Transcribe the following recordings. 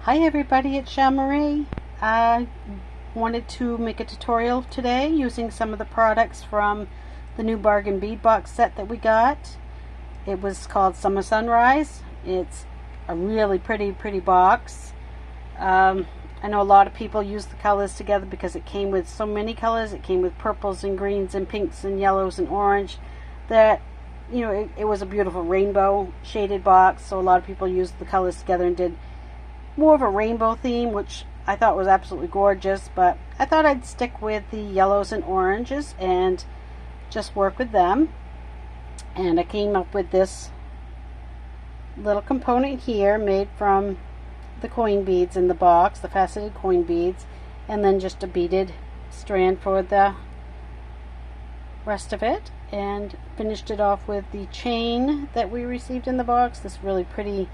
Hi everybody, it's Marie. I wanted to make a tutorial today using some of the products from the new bargain bead box set that we got. It was called Summer Sunrise. It's a really pretty box. I know a lot of people use the colors together because it came with so many colors. It came with purples and greens and pinks and yellows and orange that it was a beautiful rainbow shaded box. So a lot of people used the colors together and did more of a rainbow theme, which I thought was absolutely gorgeous, but I thought I'd stick with the yellows and oranges and just work with them. And I came up with this little component here made from the coin beads in the box, the faceted coin beads, and then just a beaded strand for the rest of it, and finished it off with the chain that we received in the box. This really pretty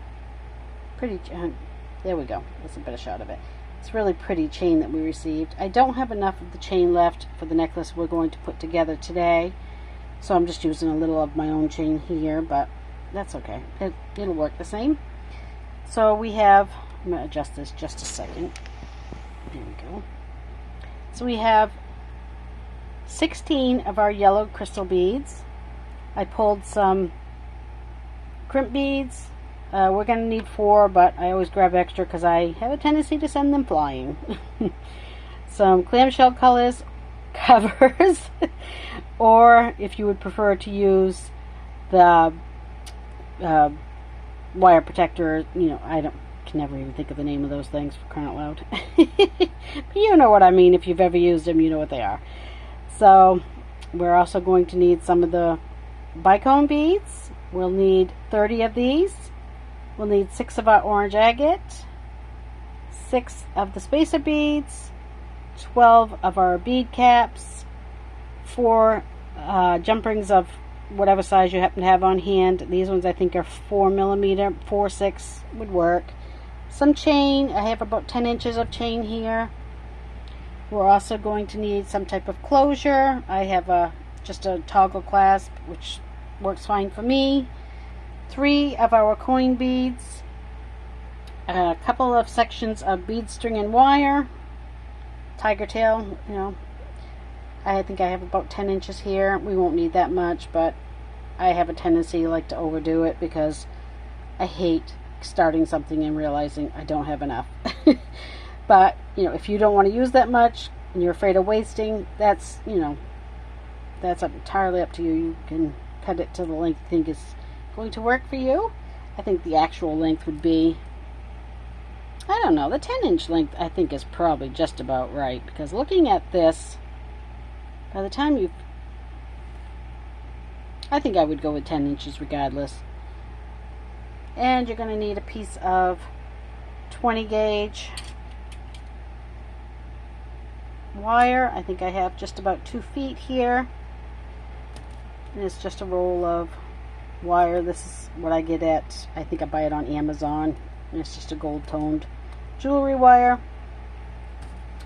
there we go. That's a better shot of it. It's really pretty chain that we received. I don't have enough of the chain left for the necklace we're going to put together today, so I'm just using a little of my own chain here, but that's okay. It'll work the same. So we have, I'm going to adjust this just a second. There we go. So we have 16 of our yellow crystal beads. I pulled some crimp beads. We're going to need 4, but I always grab extra because I have a tendency to send them flying. Some clamshell covers, or if you would prefer to use the wire protector, I can never even think of the name of those things, for crying out loud. But you know what I mean. If you've ever used them, you know what they are. So we're also going to need some of the bicone beads. We'll need 30 of these. We'll need 6 of our orange agate, 6 of the spacer beads, 12 of our bead caps, 4 jump rings of whatever size you happen to have on hand. These ones I think are 4mm, 4/6 would work. Some chain. I have about 10 inches of chain here. We're also going to need some type of closure. I have just a toggle clasp, which works fine for me. 3 of our coin beads, a couple of sections of bead string and wire, tiger tail, I think I have about 10 inches here. We won't need that much, but I have a tendency like to overdo it because I hate starting something and realizing I don't have enough. But if you don't want to use that much and you're afraid of wasting, that's entirely up to you. You can cut it to the length you think is going to work for you. I think the actual length would be, I don't know, the 10-inch length I think is probably just about right, because looking at this, by the time I think I would go with 10 inches regardless. And you're going to need a piece of 20 gauge wire. I think I have just about 2 feet here, and it's just a roll of wire. This is what I get at, I think I buy it on Amazon, and it's just a gold toned jewelry wire,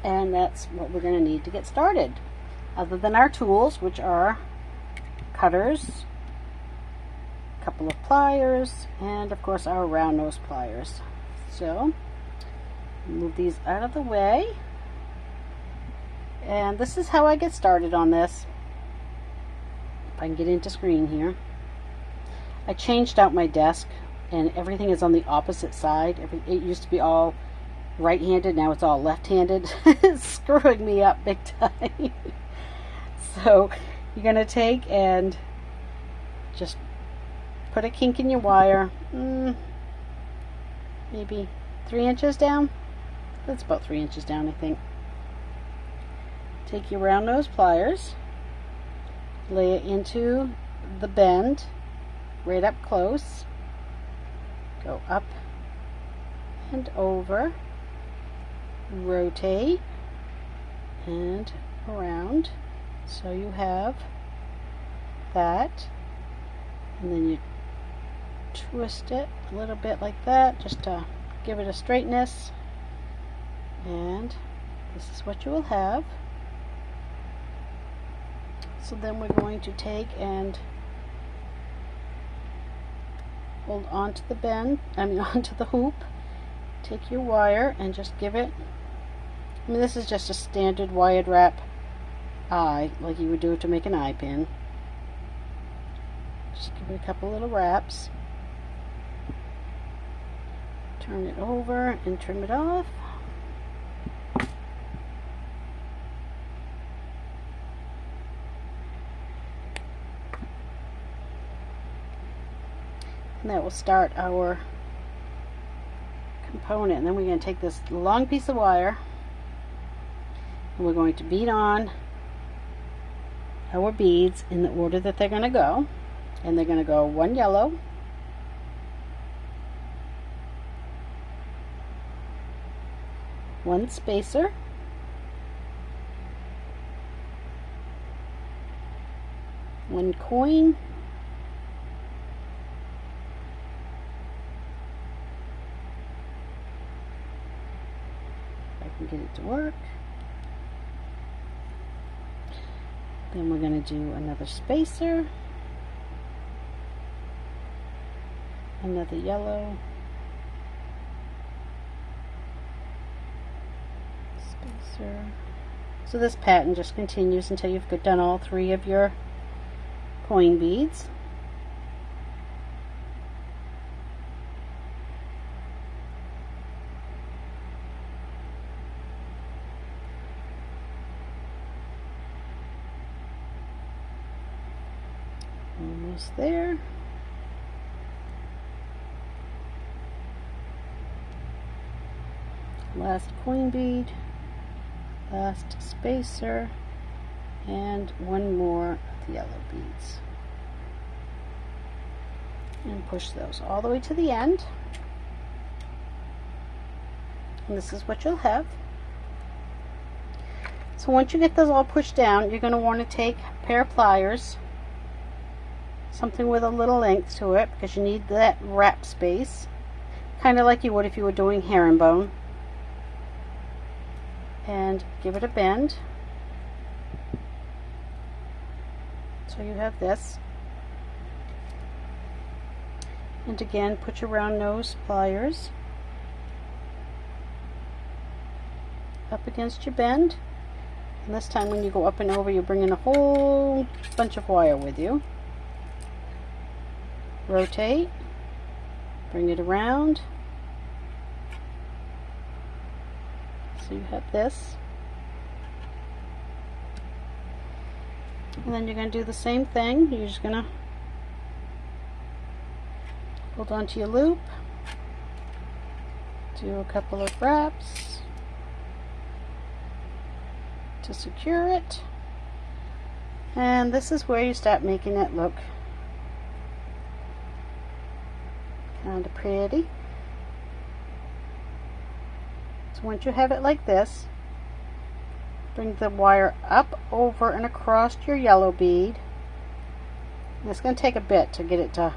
and that's what we're going to need to get started, other than our tools, which are cutters, a couple of pliers, and of course our round nose pliers. So move these out of the way, and this is how I get started on this. If I can get into screen here. I changed out my desk, and everything is on the opposite side. It used to be all right-handed, now it's all left-handed. It's screwing me up big time. So you're going to take and just put a kink in your wire, maybe 3 inches down. That's about 3 inches down, I think. Take your round nose pliers, lay it into the bend right up close, go up and over, rotate and around, so you have that, and then you twist it a little bit like that just to give it a straightness, and this is what you will have. So then we're going to take and hold onto the onto the hoop, take your wire and just give it, I mean, this is just a standard wired wrap eye, like you would do it to make an eye pin. Just give it a couple little wraps. Turn it over and trim it off. And that will start our component. And then we're going to take this long piece of wire and we're going to bead on our beads in the order that they're going to go. And they're going to go one yellow, one spacer, one coin, if I can get it to work. Then we're going to do another spacer, another yellow, spacer. So this pattern just continues until you've done all 3 of your coin beads. Almost there. Last coin bead, last spacer, and one more of the yellow beads. And push those all the way to the end. And this is what you'll have. So once you get those all pushed down, you're going to want to take a pair of pliers, something with a little length to it, because you need that wrap space, kind of like you would if you were doing herringbone. And give it a bend. So you have this. And again, put your round nose pliers up against your bend. And this time when you go up and over, you're bringing a whole bunch of wire with you. Rotate, bring it around. So you have this. And then you're going to do the same thing. You're just going to hold on to your loop, do a couple of wraps to secure it, and this is where you start making it look kind of pretty. So once you have it like this, bring the wire up, over, and across your yellow bead. And it's going to take a bit to get it to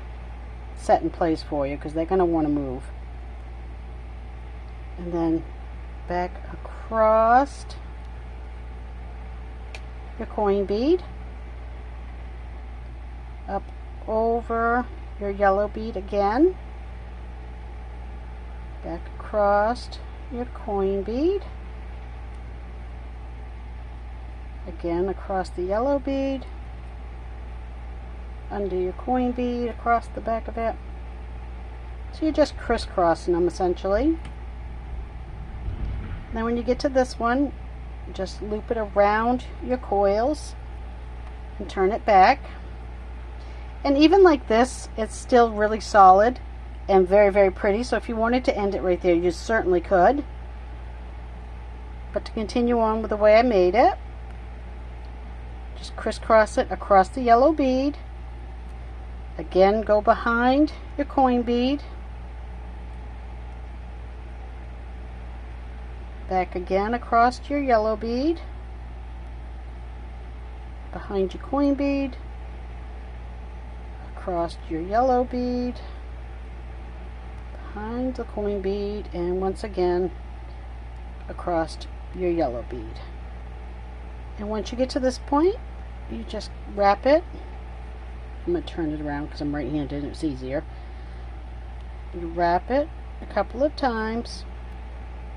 set in place for you because they're going to want to move. And then back across your coin bead, up over your yellow bead again, back across your coin bead, again across the yellow bead, under your coin bead, across the back of it. So you're just crisscrossing them essentially. Then when you get to this one, just loop it around your coils and turn it back. And even like this, it's still really solid and very, very pretty. So if you wanted to end it right there, you certainly could. But to continue on with the way I made it, just crisscross it across the yellow bead. Again, go behind your coin bead. Back again across your yellow bead. Behind your coin bead. Across your yellow bead. Behind the coin bead. And once again, across your yellow bead. And once you get to this point, you just wrap it. I'm going to turn it around because I'm right-handed and it's easier. You wrap it a couple of times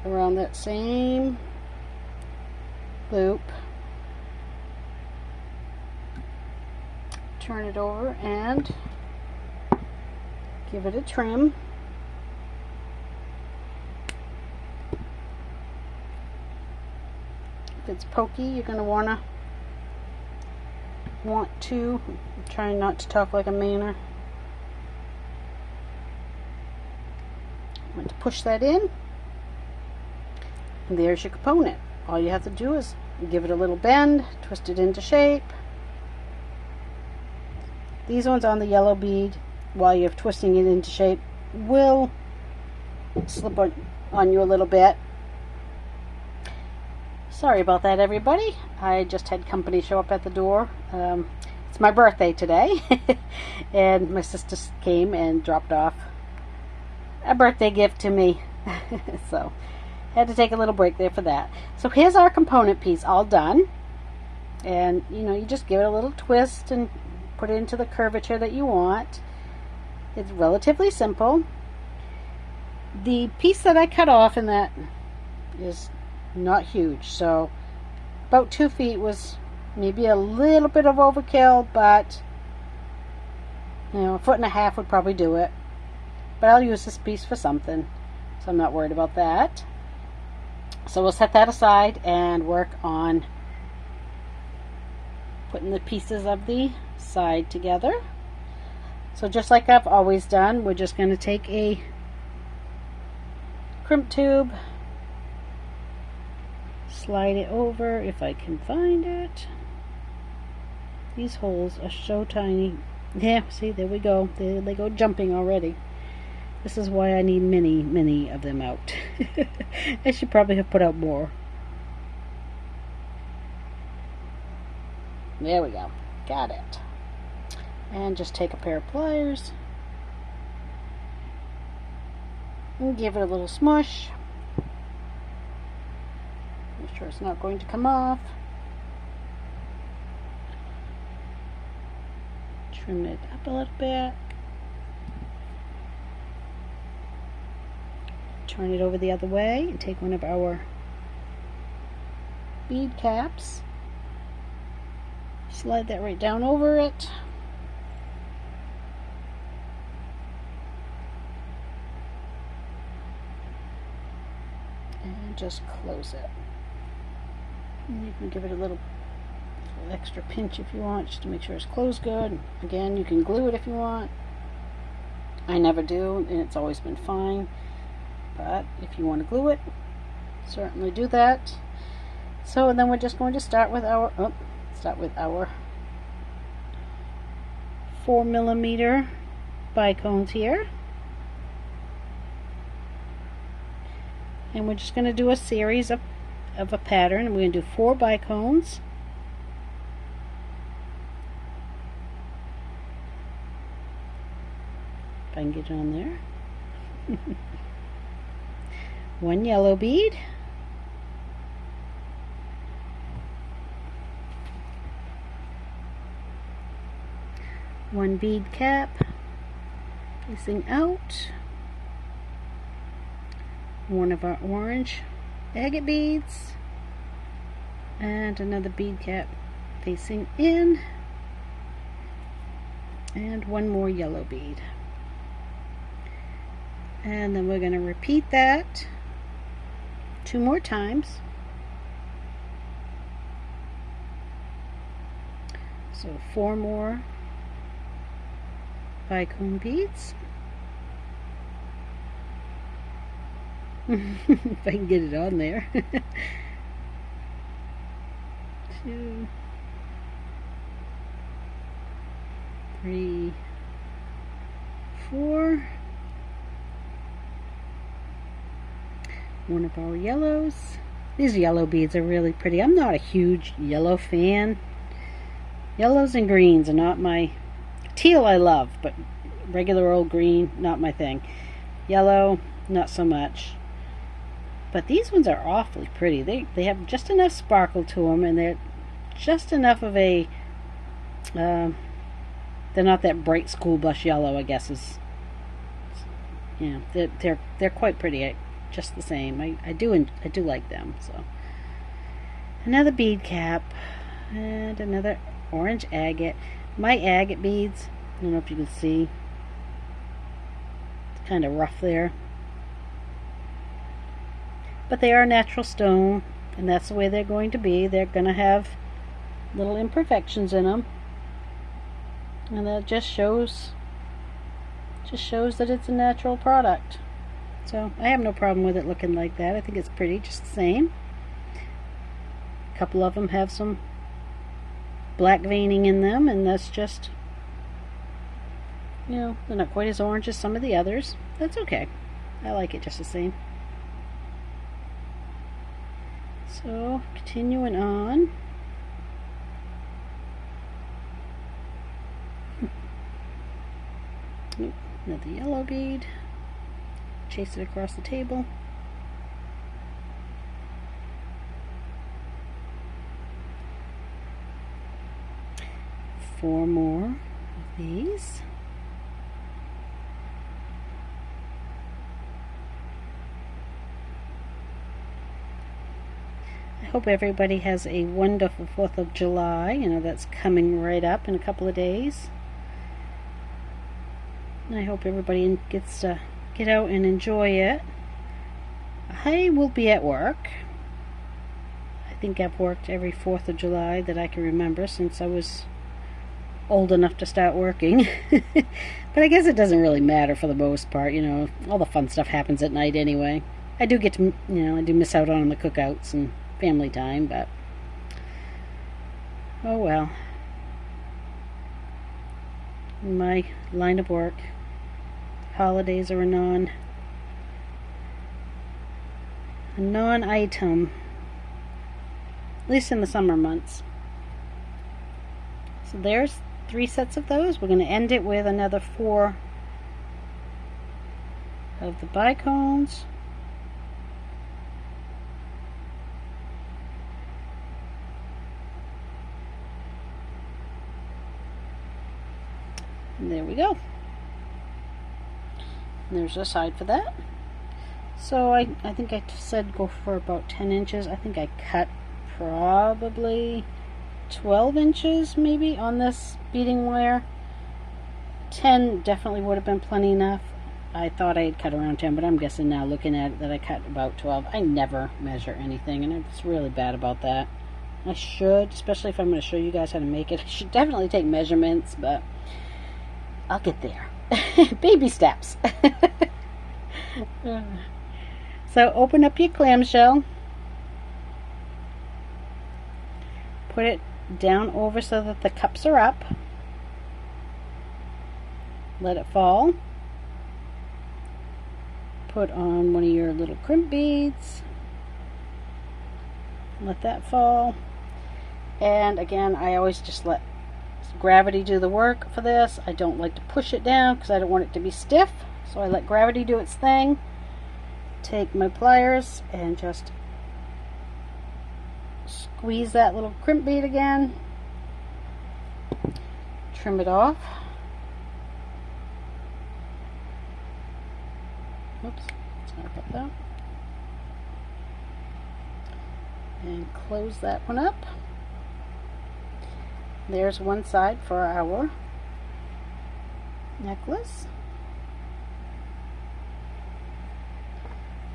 around that same loop. Turn it over and give it a trim. If it's pokey, you're going to want to, I'm trying not to talk like a manner. Want to push that in, and there's your component. All you have to do is give it a little bend, twist it into shape. These ones on the yellow bead, while you're twisting it into shape, will slip on you a little bit. Sorry about that, everybody. I just had company show up at the door. It's my birthday today, and my sister came and dropped off a birthday gift to me. So had to take a little break there for that. So here's our component piece all done, and you just give it a little twist and put it into the curvature that you want. It's relatively simple. The piece that I cut off in that is not huge, so about 2 feet was maybe a little bit of overkill, but a foot and a half would probably do it. But I'll use this piece for something, so I'm not worried about that. So we'll set that aside and work on putting the pieces of the side together. So just like I've always done, we're just going to take a crimp tube, slide it over if I can find it. These holes are so tiny. Yeah, see, there we go. They go jumping already. This is why I need many of them out. I should probably have put out more. There we go. Got it. And just take a pair of pliers and give it a little smush. Make sure it's not going to come off. Trim it up a little bit. Turn it over the other way and take one of our bead caps. Slide that right down over it. And just close it. And you can give it a little extra pinch if you want, just to make sure it's closed good. Again, you can glue it if you want. I never do, and it's always been fine. But if you want to glue it, certainly do that. So, and then we're just going to start with our 4mm bicones here. And we're just going to do a series of a pattern. And we're going to do 4 bicones. If I can get it on there. 1 yellow bead. 1 bead cap facing out. 1 of our orange agate beads. And another bead cap facing in. And 1 more yellow bead. And then we're going to repeat that 2 more times. So 4 more bicone beads. If I can get it on there. 2, 3, 4. 1 of our yellows. These yellow beads are really pretty. I'm not a huge yellow fan. Yellows and greens are not my... Teal I love, but regular old green, not my thing. Yellow, not so much. But these ones are awfully pretty. They have just enough sparkle to them, and they're just enough of a... they're not that bright school blush yellow, I guess is... Yeah, they're quite pretty. just the same. I do like them. So another bead cap and another orange agate. My agate beads, I don't know if you can see, it's kind of rough there, but they are natural stone, and that's the way they're going to be. They're going to have little imperfections in them, and that just shows that it's a natural product. So I have no problem with it looking like that. I think it's pretty, just the same. A couple of them have some black veining in them, and that's just, you know, they're not quite as orange as some of the others. That's okay. I like it just the same. So continuing on. Another yellow bead. Chase it across the table. Four more of these. I hope everybody has a wonderful 4th of July. You know, that's coming right up in a couple of days. And I hope everybody gets to get out and enjoy it. I will be at work. I think I've worked every 4th of July that I can remember since I was old enough to start working. But I guess it doesn't really matter for the most part. You know, all the fun stuff happens at night anyway. I do get to, you know, I do miss out on the cookouts and family time, but oh well. In my line of work, holidays are a non-item, at least in the summer months. So there's 3 sets of those. We're going to end it with another 4 of the bicones. And there we go. And there's a side for that. So I think I said go for about 10 inches. I think I cut probably 12 inches maybe on this beading wire. 10 definitely would have been plenty enough. I thought I had cut around 10, but I'm guessing now looking at it that I cut about 12. I never measure anything, and it's really bad about that. I should, especially if I'm going to show you guys how to make it. I should definitely take measurements, but I'll get there. Baby steps. So open up your clamshell. Put it down over so that the cups are up. Let it fall. Put on one of your little crimp beads. Let that fall. And again, I always just let gravity do the work for this. I don't like to push it down because I don't want it to be stiff. So I let gravity do its thing. Take my pliers and just squeeze that little crimp bead again. Trim it off. Oops, sorry about that. And close that one up. There's one side for our necklace.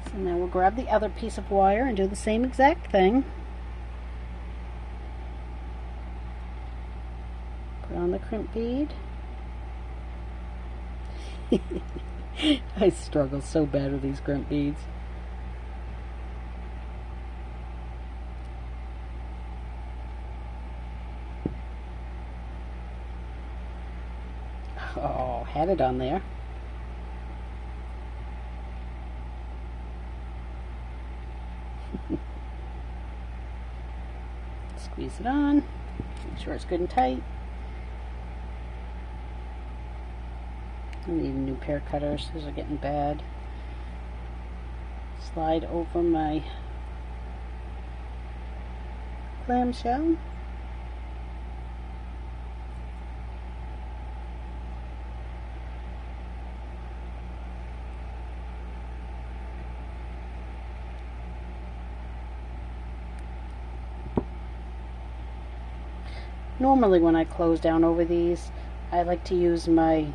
So now we'll grab the other piece of wire and do the same exact thing. Put on the crimp bead. I struggle so bad with these crimp beads. Oh, had it on there. Squeeze it on. Make sure it's good and tight. I need a new pair of cutters. These are getting bad. Slide over my clamshell. Normally when I close down over these, I like to use my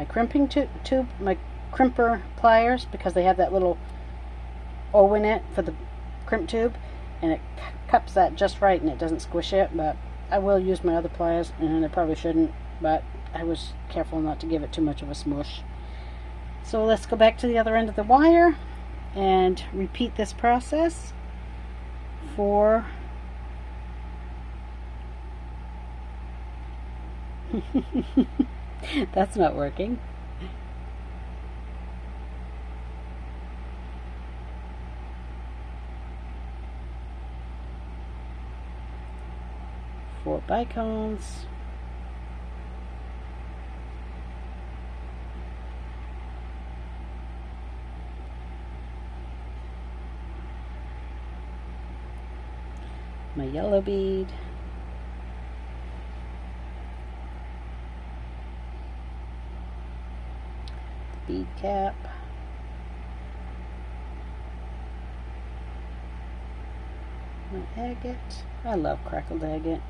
crimping tube, my crimper pliers, because they have that little O in it for the crimp tube, and it cups that just right and it doesn't squish it. But I will use my other pliers, and I probably shouldn't, but I was careful not to give it too much of a smush. So let's go back to the other end of the wire and repeat this process for that's not working. Four bicones. My yellow bead. Bead cap. My agate. I love crackled agate,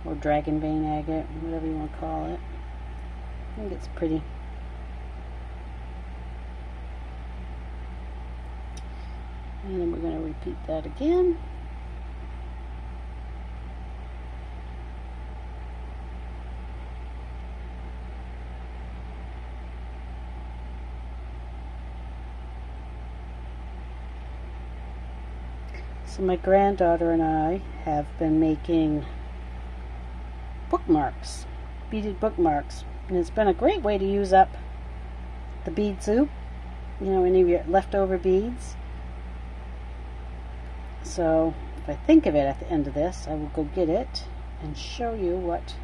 or dragon vein agate, whatever you want to call it. I think it's pretty. And then we're going to repeat that again. So my granddaughter and I have been making bookmarks, beaded bookmarks, and it's been a great way to use up the bead soup, you know, any of your leftover beads. So if I think of it at the end of this, I will go get it and show you what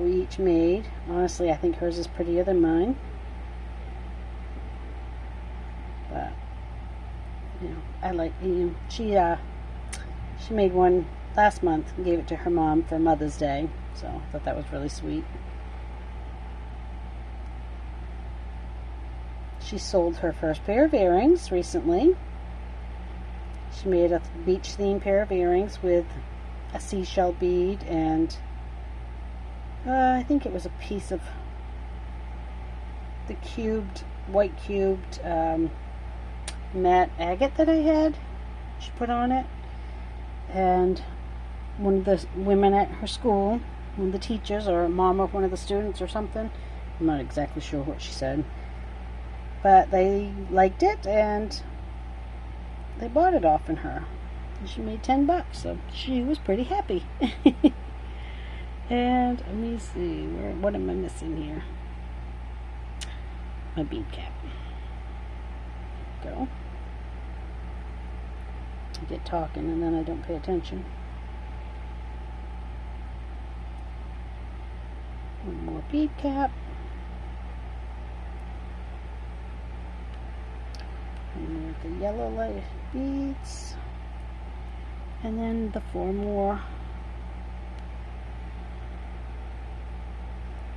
we each made. Honestly, I think hers is prettier than mine, but you know, I like, you know, she made one last month and gave it to her mom for Mother's Day, so I thought that was really sweet. She sold her first pair of earrings recently. She made a beach themed pair of earrings with a seashell bead and I think it was a piece of the white cubed matte agate that I had. She put on it, and one of the women at her school, one of the teachers or a mom of one of the students or something, I'm not exactly sure what she said, but they liked it and they bought it off in her, and she made $10, so she was pretty happy. And let me see, what am I missing here? My bead cap. Go. I get talking and then I don't pay attention. One more bead cap. And with the yellow light beads. And then the 4 more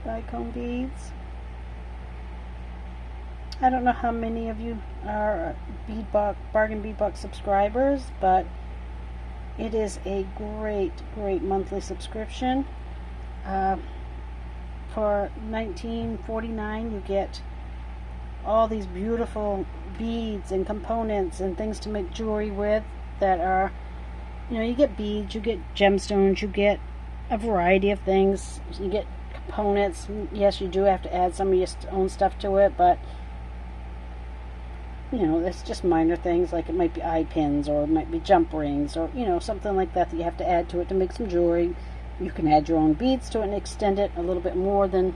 bicone beads. I don't know how many of you are Bargain Bead Box subscribers, but it is a great monthly subscription. For $19.49 you get all these beautiful beads and components and things to make jewelry with that are, you know, you get beads, you get gemstones, you get a variety of things, you get components. Yes, you do have to add some of your own stuff to it, but you know, it's just minor things, like it might be eye pins or it might be jump rings or, you know, something like that you have to add to it to make some jewelry. You can add your own beads to it and extend it a little bit more than,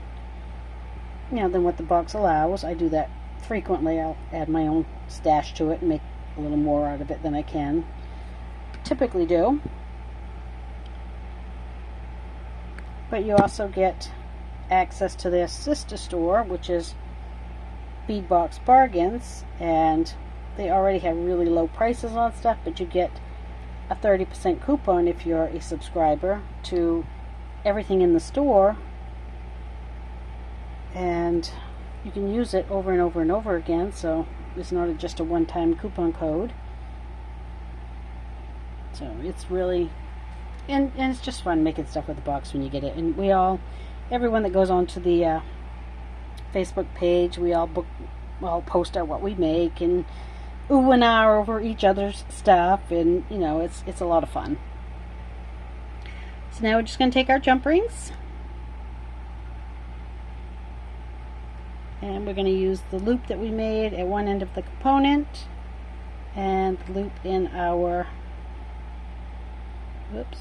you know, than what the box allows. I do that frequently. I'll add my own stash to it and make a little more out of it than I can typically do. But you also get access to their sister store, which is Bead Box Bargains, and they already have really low prices on stuff, but you get a 30% coupon if you're a subscriber to everything in the store, and you can use it over and over and over again, so it's not just a one-time coupon code. So it's really and it's just fun making stuff with the box when you get it. And everyone that goes onto the Facebook page, we all post what we make and ooh and ah over each other's stuff, and you know, it's a lot of fun. So now we're just going to take our jump rings and we're going to use the loop that we made at one end of the component and the loop in our, whoops,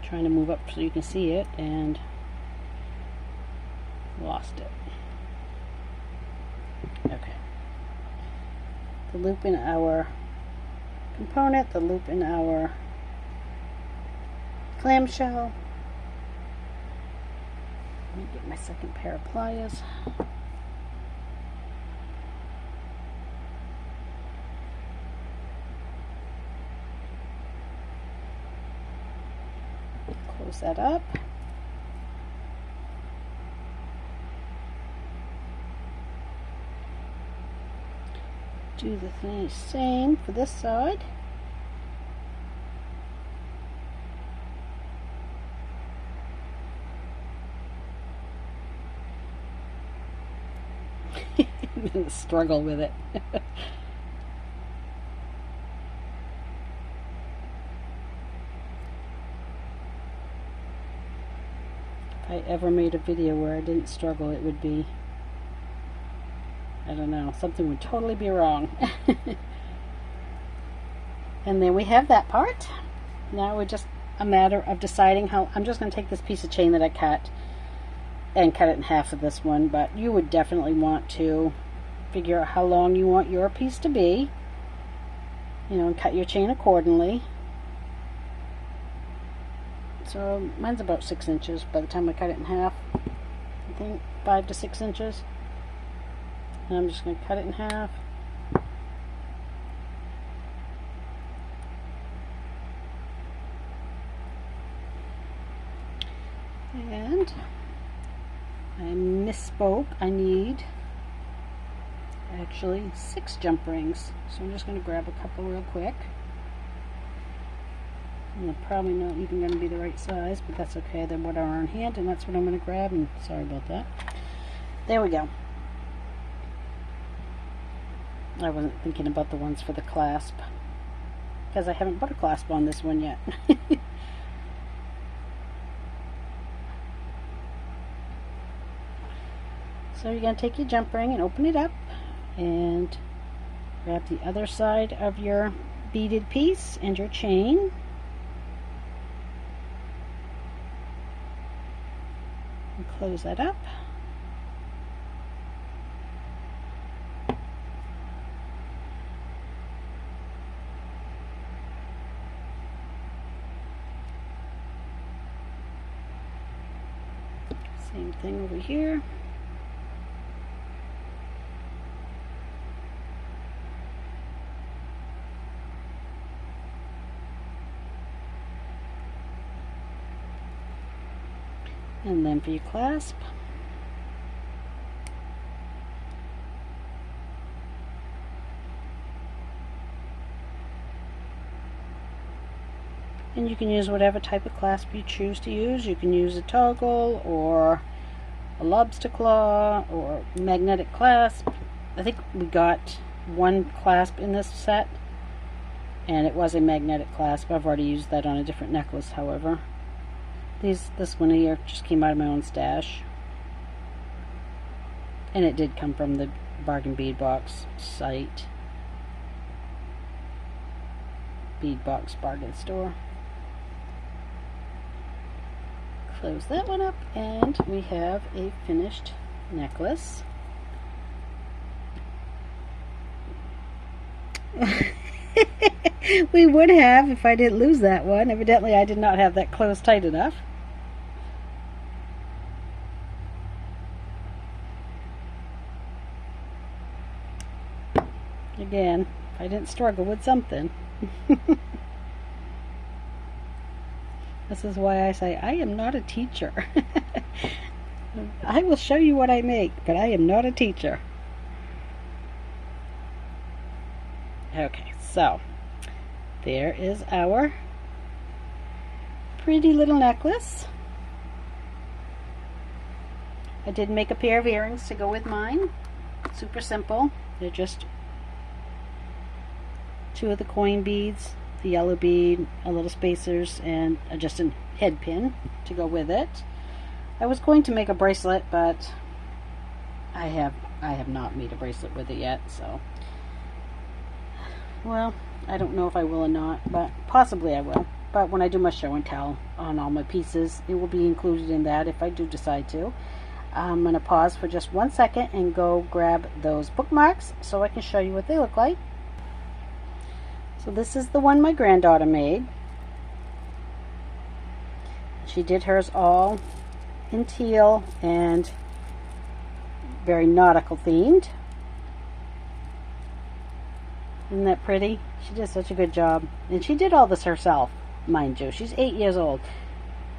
trying to move up so you can see it and lost it. Okay. The loop in our component, the loop in our clamshell. Let me get my second pair of pliers. Close that up. Do the same for this side. I'm going to struggle with it. If I ever made a video where I didn't struggle, it would be, I don't know, something would totally be wrong. And then we have that part. Now we're just a matter of deciding how. I'm just going to take this piece of chain that I cut and cut it in half for this one, but you would definitely want to figure out how long you want your piece to be, you know, and cut your chain accordingly. So mine's about 6 inches by the time I cut it in half. I think 5 to 6 inches. And I'm just going to cut it in half. And I misspoke. I need actually 6 jump rings. So I'm just going to grab a couple real quick. And they're probably not even going to be the right size, but that's okay. They're what are on hand, and that's what I'm going to grab. And sorry about that. There we go. I wasn't thinking about the ones for the clasp because I haven't put a clasp on this one yet. So you're going to take your jump ring and open it up and grab the other side of your beaded piece and your chain. And close that up. Same thing over here. And then for your clasp, and you can use whatever type of clasp you choose to use. You can use a toggle or a lobster claw or magnetic clasp. I think we got one clasp in this set and it was a magnetic clasp. I've already used that on a different necklace, however. This one here just came out of my own stash, and it did come from the Bargain Bead Box site, Bead Box Bargain Store. Close that one up, and we have a finished necklace. We would have if I didn't lose that one. Evidently I did not have that closed tight enough. Again, if I didn't struggle with something. This is why I say I am not a teacher. I will show you what I make, but I am not a teacher. Okay, so there is our pretty little necklace. I did make a pair of earrings to go with mine. Super simple. They're just 2 of the coin beads, the yellow bead, a little spacers, and just a head pin to go with it. I was going to make a bracelet, but I have not made a bracelet with it yet, so, well, I don't know if I will or not, but possibly I will. But when I do my show and tell on all my pieces, it will be included in that if I do decide to. I'm going to pause for just 1 second and go grab those bookmarks so I can show you what they look like. So this is the one my granddaughter made. She did hers all in teal and very nautical themed. Isn't that pretty? She did such a good job. And she did all this herself, mind you. She's 8 years old.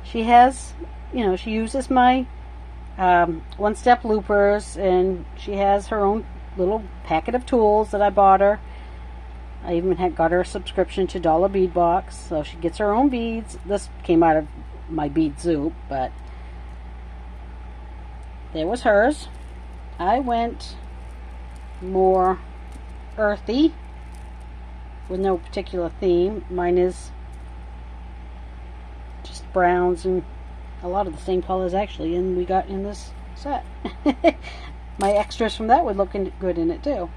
She has, you know, she uses my one-step loopers, and she has her own little packet of tools that I bought her. I even had got her a subscription to Dollar Bead Box, so she gets her own beads. This came out of my bead soup, but there was hers. I went more earthy with no particular theme. Mine is just browns and a lot of the same colors actually, and we got in this set. My extras from that would look good in it too.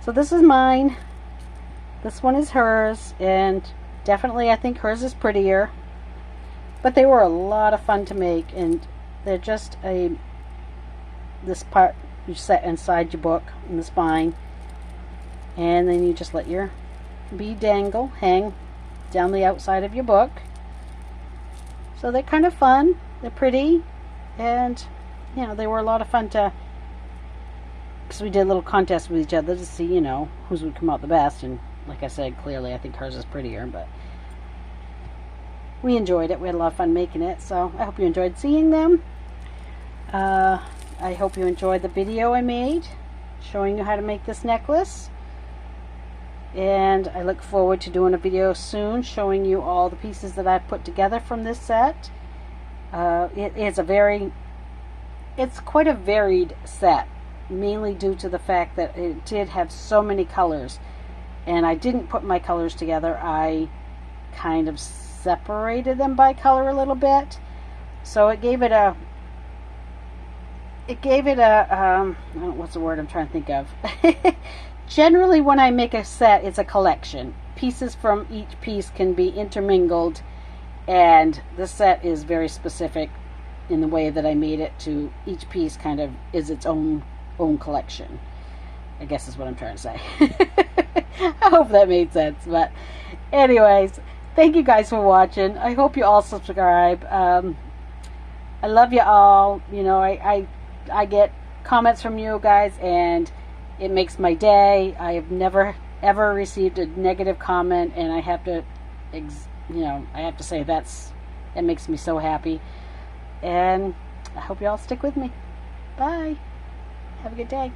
So this is mine. This one is hers, and definitely I think hers is prettier. But they were a lot of fun to make, and they're just this part you set inside your book in the spine, and then you just let your bead dangle, hang down the outside of your book. So they're kind of fun, they're pretty, and you know, they were a lot of fun to, because we did a little contest with each other to see, you know, whose would come out the best. And like I said, clearly I think hers is prettier, but we enjoyed it. We had a lot of fun making it, so I hope you enjoyed seeing them. I hope you enjoyed the video I made showing you how to make this necklace, and I look forward to doing a video soon showing you all the pieces that I've put together from this set. It's quite a varied set, mainly due to the fact that it did have so many colors, and I didn't put my colors together. I kind of separated them by color a little bit, so it gave it a I don't know what's the word I'm trying to think of. Generally when I make a set, it's a collection. Pieces from each piece can be intermingled, and this set is very specific in the way that I made it. To each piece kind of is its own collection, I guess is what I'm trying to say. I hope that made sense. But anyways, thank you guys for watching. I hope you all subscribe. I love you all. You know, I get comments from you guys, and it makes my day. I have never ever received a negative comment, and I have to say that makes me so happy. And I hope you all stick with me. Bye. Have a good day.